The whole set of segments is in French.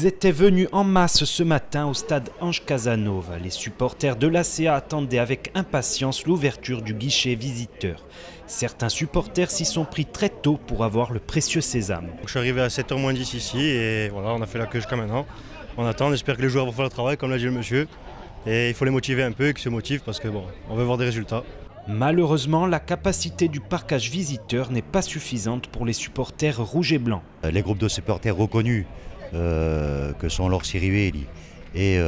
Ils étaient venus en masse ce matin au stade Ange Casanova. Les supporters de l'ACA attendaient avec impatience l'ouverture du guichet visiteur. Certains supporters s'y sont pris très tôt pour avoir le précieux sésame. Je suis arrivé à 7h moins 10 ici et voilà, on a fait la queue jusqu'à maintenant. On attend, on espère que les joueurs vont faire le travail comme l'a dit le monsieur. Et il faut les motiver un peu et qu'ils se motivent parce que bon, on veut voir des résultats. Malheureusement, la capacité du parcage visiteur n'est pas suffisante pour les supporters rouges et blancs. Les groupes de supporters reconnus que sont l'Orsi Rivelli et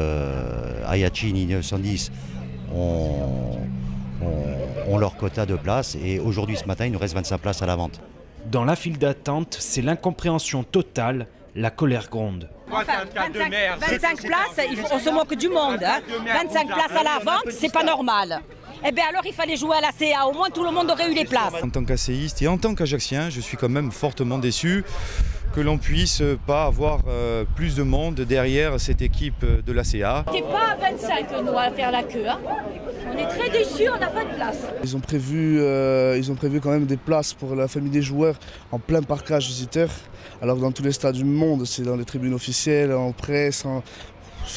Ayacini 910 ont leur quota de places et aujourd'hui ce matin il nous reste 25 places à la vente. Dans la file d'attente, c'est l'incompréhension totale, la colère gronde. Enfin, 25 places, on se moque du monde. Hein. 25 places à la vente, c'est pas normal. Eh bien alors il fallait jouer à la CA, au moins tout le monde aurait eu les places. En tant qu'ACiste et en tant qu'Ajaxien, je suis quand même fortement déçu que l'on puisse pas avoir plus de monde derrière cette équipe de l'ACA. On n'est pas à 25 nous à faire la queue. Hein. On est très déçus, on n'a pas de place. Ils ont prévu quand même des places pour la famille des joueurs en plein parcage visiteur. Alors que dans tous les stades du monde, c'est dans les tribunes officielles, en presse.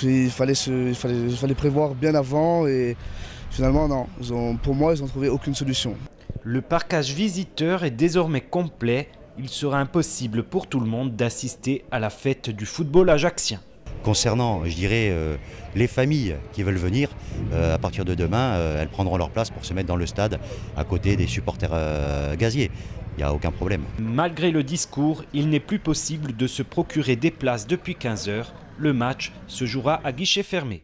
Il fallait prévoir bien avant et finalement non. Pour moi, ils n'ont trouvé aucune solution. Le parcage visiteur est désormais complet. Il sera impossible pour tout le monde d'assister à la fête du football ajaxien. Concernant, je dirais, les familles qui veulent venir, à partir de demain, elles prendront leur place pour se mettre dans le stade à côté des supporters gaziers. Il n'y a aucun problème. Malgré le discours, il n'est plus possible de se procurer des places depuis 15 h. Le match se jouera à guichet fermé.